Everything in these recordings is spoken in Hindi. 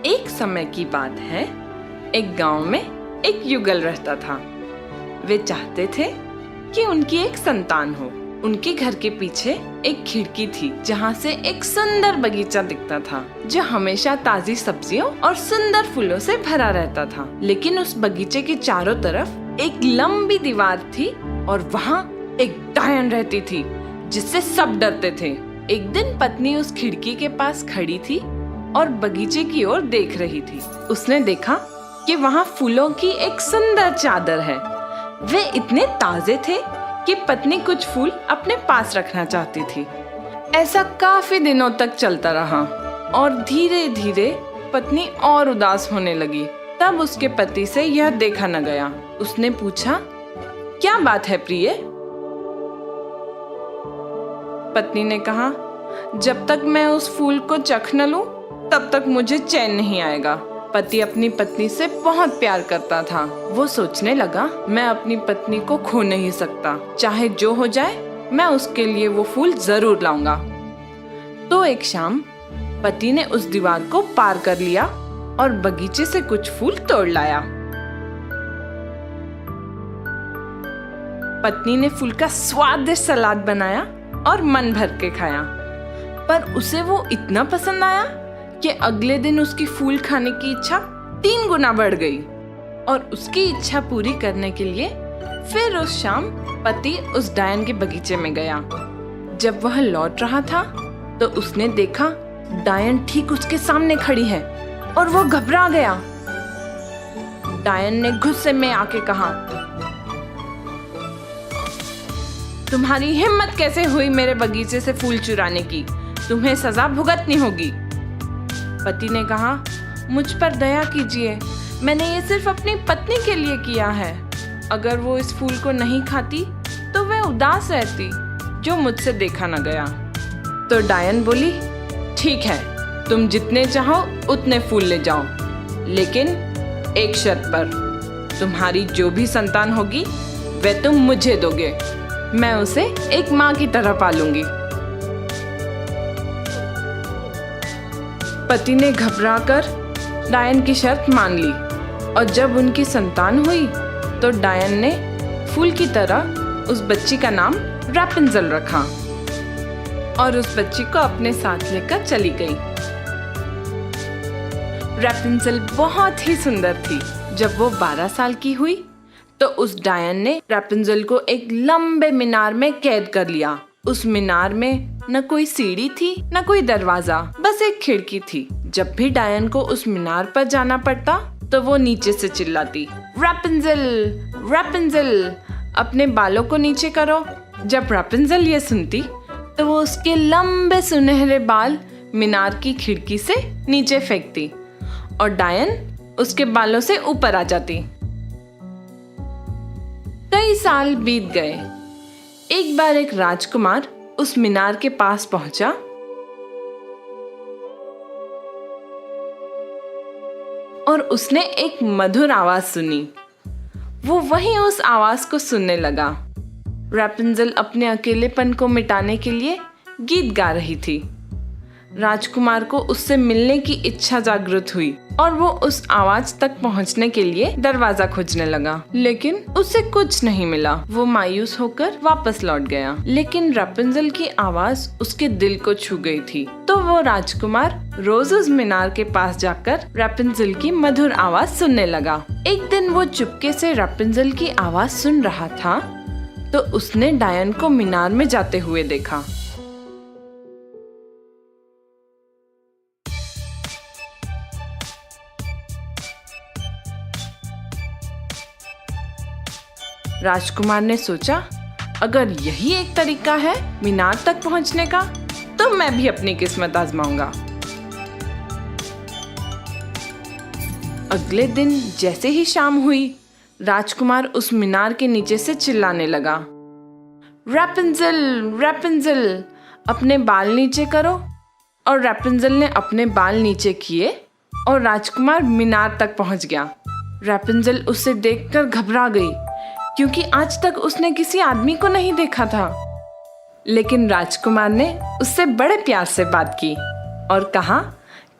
एक समय की बात है, एक गांव में एक युगल रहता था। वे चाहते थे कि उनकी एक संतान हो। उनके घर के पीछे एक खिड़की थी जहाँ से एक सुंदर बगीचा दिखता था, जो हमेशा ताजी सब्जियों और सुंदर फूलों से भरा रहता था। लेकिन उस बगीचे के चारों तरफ एक लंबी दीवार थी और वहाँ एक डायन रहती थी, जिससे सब डरते थे। एक दिन पत्नी उस खिड़की के पास खड़ी थी और बगीचे की ओर देख रही थी। उसने देखा कि वहाँ फूलों की एक सुंदर चादर है। वे इतने ताजे थे कि पत्नी कुछ फूल अपने पास रखना चाहती थी। ऐसा काफी दिनों तक चलता रहा और धीरे धीरे पत्नी और उदास होने लगी। तब उसके पति से यह देखा न गया। उसने पूछा, क्या बात है प्रिय? पत्नी ने कहा, जब तक मैं उस फूल को चख न लूं, तब तक मुझे चैन नहीं आएगा। पति अपनी पत्नी से बहुत प्यार करता था। वो सोचने लगा, मैं अपनी पत्नी को खो नहीं सकता। चाहे जो हो जाए, मैं उसके लिए वो फूल जरूर लाऊंगा। तो एक शाम पति ने उस दीवार को पार कर लिया और बगीचे से कुछ फूल तोड़ लाया। पत्नी ने फूल का स्वादिष्ट सलाद बनाया और मन भर के खाया। पर उसे वो इतना पसंद आया कि अगले दिन उसकी फूल खाने की इच्छा 3 गुना बढ़ गई। और उसकी इच्छा पूरी करने के लिए फिर उस शाम पति उस डायन के बगीचे में गया। जब वह लौट रहा था तो उसने देखा डायन ठीक उसके सामने खड़ी है और वो घबरा गया। डायन ने गुस्से में आके कहा, तुम्हारी हिम्मत कैसे हुई मेरे बगीचे से फूल चुराने की? तुम्हें सजा भुगतनी होगी। पति ने कहा, मुझ पर दया कीजिए, मैंने ये सिर्फ अपनी पत्नी के लिए किया है। अगर वो इस फूल को नहीं खाती तो वह उदास रहती, जो मुझसे देखा न गया। तो डायन बोली, ठीक है, तुम जितने चाहो उतने फूल ले जाओ, लेकिन एक शर्त पर, तुम्हारी जो भी संतान होगी वह तुम मुझे दोगे। मैं उसे एक माँ की तरह पालूंगी। पति ने घबराकर डायन की शर्त मान ली और जब उनकी संतान हुई तो डायन ने फूल की तरह उस बच्ची का नाम रैपुंज़ेल रखा और उस बच्ची को अपने साथ लेकर चली गई। रैपुंज़ेल बहुत ही सुंदर थी। जब वो 12 साल की हुई तो उस डायन ने रैपुंज़ेल को एक लंबे मीनार में कैद कर लिया। उस मीनार में न कोई सीढ़ी थी न कोई दरवाजा, बस एक खिड़की थी। जब भी डायन को उस मीनार पर जाना पड़ता तो वो नीचे से चिल्लाती, रैपुंज़ेल, रैपुंज़ेल, अपने बालों को नीचे करो। जब रैपुंज़ेल ये सुनती तो वो उसके लंबे सुनहरे बाल मीनार की खिड़की से नीचे फेंकती और डायन उसके बालों से ऊपर आ जाती। कई साल बीत गए। एक बार एक राजकुमार उस मीनार के पास पहुंचा और उसने एक मधुर आवाज सुनी। वो वहीं उस आवाज को सुनने लगा। रैपुंज़ेल अपने अकेलेपन को मिटाने के लिए गीत गा रही थी। राजकुमार को उससे मिलने की इच्छा जागृत हुई और वो उस आवाज तक पहुंचने के लिए दरवाजा खोजने लगा, लेकिन उसे कुछ नहीं मिला। वो मायूस होकर वापस लौट गया, लेकिन रैपुंज़ेल की आवाज उसके दिल को छू गई थी। तो वो राजकुमार रोज उस मीनार के पास जाकर रैपुंज़ेल की मधुर आवाज सुनने लगा। एक दिन वो चुपके से रैपुंज़ेल की आवाज सुन रहा था तो उसने डायन को मीनार में जाते हुए देखा। राजकुमार ने सोचा, अगर यही एक तरीका है मीनार तक पहुंचने का तो मैं भी अपनी किस्मत आजमाऊंगा। अगले दिन जैसे ही शाम हुई, राजकुमार उस मीनार के नीचे से चिल्लाने लगा, रैपुंज़ेल, रैपुंज़ेल, अपने बाल नीचे करो। और रैपुंज़ेल ने अपने बाल नीचे किए और राजकुमार मीनार तक पहुंच गया। रैपुंज़ेल उसे देखकर घबरा गई, क्योंकि आज तक उसने किसी आदमी को नहीं देखा था। लेकिन राजकुमार ने उससे बड़े प्यार से बात की और कहा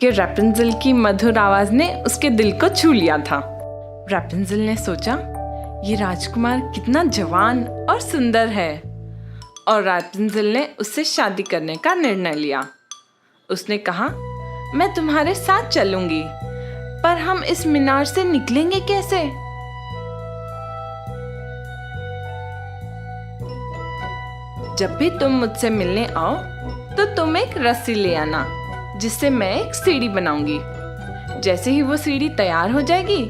कि रैपुंज़ेल की मधुर आवाज ने उसके दिल को छू लिया था। रैपुंज़ेल ने सोचा, ये राजकुमार कितना जवान और सुंदर है, और रैपुंज़ेल ने उससे शादी करने का निर्णय लिया। उसने कहा, मैं तुम्हारे साथ चलूंगी, पर हम इस मीनार से निकलेंगे कैसे? जब भी तुम मुझसे मिलने आओ तो तुम एक रस्सी ले आना, जिससे मैं एक सीढ़ी बनाऊंगी। जैसे ही वो सीढ़ी तैयार हो जाएगी,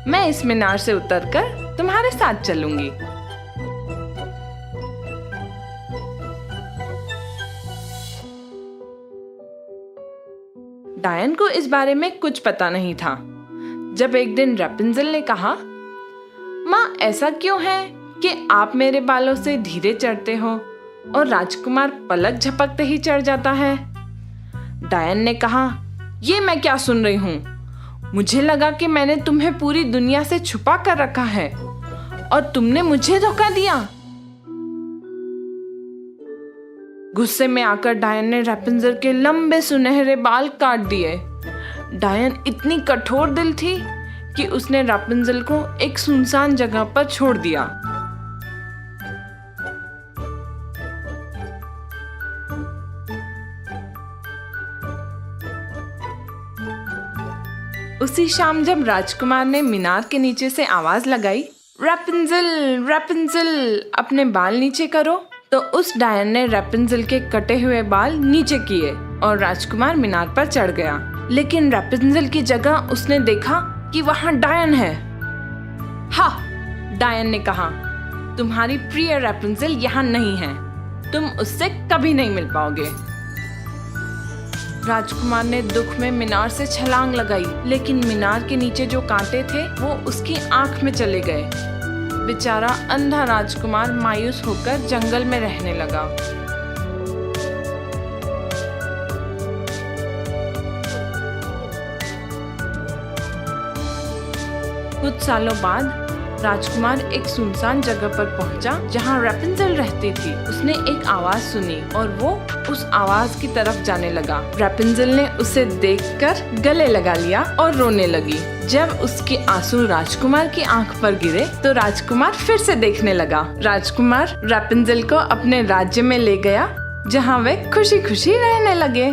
मैं इस मीनार से उतरकर तुम्हारे साथ चलूंगी। डायन को इस बारे में कुछ पता नहीं था। जब एक दिन रैपुंज़ेल ने कहा, माँ, ऐसा क्यों है कि आप मेरे बालों से धीरे चढ़ते हो और राजकुमार पलक झपकते ही चढ़ जाता है? डायन ने कहा, ये मैं क्या सुन रही हूँ? मुझे लगा कि मैंने तुम्हें पूरी दुनिया से छुपा कर रखा है और तुमने मुझे धोखा दिया। गुस्से में आकर डायन ने रैपुंज़ेल के लंबे सुनहरे बाल काट दिए। डायन इतनी कठोर दिल थी कि उसने रैपुंज़ेल को एक सुनसान जगह पर छोड़ दिया। उसी शाम जब राजकुमार ने मीनार के नीचे से आवाज लगाई, रैपुंज़ेल, रैपुंज़ेल, अपने बाल नीचे करो, तो उस डायन ने रैपुंज़ेल के कटे हुए बाल नीचे किए और राजकुमार मीनार पर चढ़ गया। लेकिन रैपुंज़ेल की जगह उसने देखा कि वहाँ डायन है। हा! डायन ने कहा, तुम्हारी प्रिय रैपुंज़ेल यहाँ नहीं है, तुम उससे कभी नहीं मिल पाओगे। राजकुमार ने दुख में मीनार से छलांग लगाई, लेकिन मीनार के नीचे जो कांटे थे वो उसकी आंख में चले गए। बेचारा अंधा राजकुमार मायूस होकर जंगल में रहने लगा। कुछ सालों बाद राजकुमार एक सुनसान जगह पर पहुंचा जहां रैपुंज़ेल रहती थी। उसने एक आवाज सुनी और वो उस आवाज की तरफ जाने लगा। रैपुंज़ेल ने उसे देखकर गले लगा लिया और रोने लगी। जब उसके आंसू राजकुमार की आंख पर गिरे तो राजकुमार फिर से देखने लगा। राजकुमार रैपुंज़ेल को अपने राज्य में ले गया, जहां वे खुशी खुशी रहने लगे।